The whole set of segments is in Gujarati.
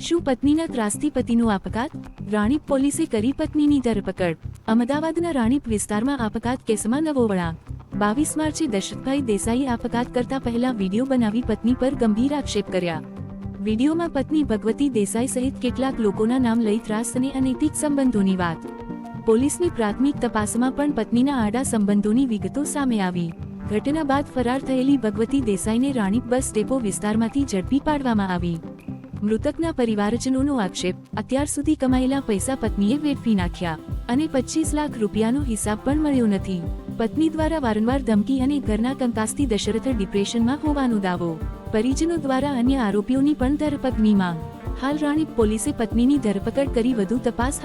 શું પત્નીના ત્રાસથી પતિનો આપઘાત? રાણીપ પોલીસે કરી પત્નીની ધરપકડ. અમદાવાદના રાણીપ વિસ્તારમાં આપઘાત કેસમાં નવો વળાંક. 22 માર્ચે દશરથભાઈ દેસાઈએ આપઘાત કરતા પહેલા વિડીયો બનાવી પત્ની પર ગંભીર આક્ષેપ કર્યા. વિડીયોમાં પત્ની ભગવતી દેસાઈ સહિત કેટલાક લોકોના નામ લઈ ત્રાસ અને અનૈતિક સંબંધોની વાત. પોલીસની પ્રાથમિક તપાસમાં પણ પત્નીના આડા સંબંધોની વિગતો સામે આવી. ઘટના બાદ ફરાર થયેલી ભગવતી દેસાઈને રાણીપ બસ ડેપો વિસ્તારમાંથી ઝડપી પાડવામાં આવી. મૃતકના પરિવારજનોનો આક્ષેપ, અત્યાર સુધી કમાયેલા પૈસા પત્નીએ વેડફી નાખ્યા અને 25 લાખ રૂપિયાનો હિસાબ પણ મળ્યો નથી. પત્ની દ્વારા વારંવાર ધમકી અને ઘરના કંકાસથી દશરથ ડિપ્રેશનમાં હોવાનો દાવો. પરિજનો દ્વારા અન્ય આરોપીઓની પણ ધરપકડની માંગ. હાલ રાણીપ પોલીસે પત્નીની ધરપકડ કરી વધુ તપાસ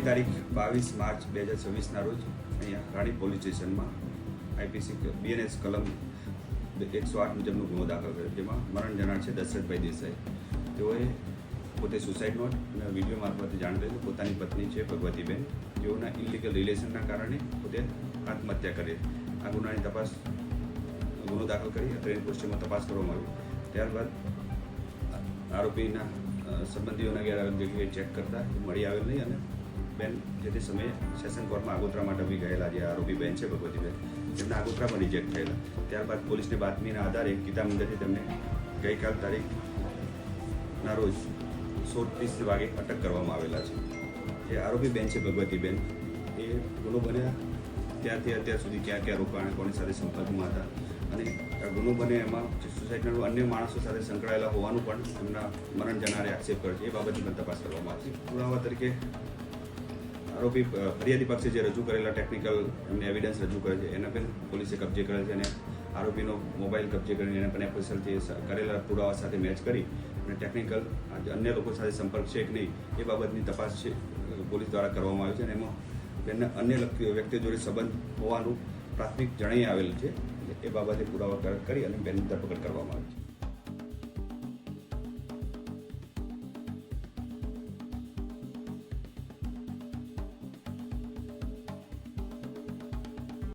તારીખ 22 માર્ચ 2026ના રોજ અહીંયા રાણીપ પોલીસ સ્ટેશનમાં આઈપીસી બીએનએસ કલમ 108 મુજબનો ગુનો દાખલ કર્યો, જેમાં મરણ જનાર છે દશરથભાઈ દેસાઈ. તેઓએ પોતે સુસાઇડ નોટ અને વિડીયો મારફતે જાણ કરેલું પોતાની પત્ની છે ભગવતીબેન, જેઓના ઇલીગલ રિલેશનના કારણે પોતે આત્મહત્યા કરી. આ ગુનાની તપાસ ગુનો દાખલ કરી અત્રે પોસ્ટમાં તપાસ કરવામાં આવી. ત્યારબાદ આરોપીના સંબંધીઓના જગ્યાએ ચેક કરતા મળી આવેલ નહીં અને બેન જે તે સમયે સેશન કોર્ટમાં આગોતરા માટે બી ગયેલા જે આરોપી બેન છે ભગવતીબેન, તેમના આગોતરા પણ રિજેક્ટ થયેલા. ત્યારબાદ પોલીસની બાતમીના આધારે ગીતામંદિરથી તેમને ગઈકાલ તારીખના રોજ 16:30 વાગે અટક કરવામાં આવેલા છે. જે આરોપી બેન છે ભગવતીબેન, એ ગુનો બન્યા ત્યારથી અત્યાર સુધી ક્યાં ક્યાં રોકાણ, કોની સાથે સંપર્કમાં હતા અને આ ગુનો બને એમાં સોસાયટીના અન્ય માણસો સાથે સંકળાયેલા હોવાનું પણ એમના મરણ જનારે આક્ષેપ કરે છે. એ બાબતની પણ તપાસ કરવામાં આવશે. પુરાવા તરીકે આરોપી ફરિયાદી પક્ષે જે રજૂ કરેલા ટેકનિકલ એમને એવિડન્સ રજૂ કરે છે એના પણ પોલીસે કબજે કરેલ છે અને આરોપીનો મોબાઈલ કબજે કરીને એને પણ એફએસએલથી કરેલા પુરાવા સાથે મેચ કરી અને ટેકનિકલ અન્ય લોકો સાથે સંપર્ક છે કે નહીં એ બાબતની તપાસ છે પોલીસ દ્વારા કરવામાં આવી છે અને એમાં બેનને અન્ય વ્યક્તિઓ જોડે સંબંધ હોવાનું પ્રાથમિક જણાઈ આવેલ છે. એ બાબતે પુરાવા કરી અને બેનની ધરપકડ કરવામાં આવી છે.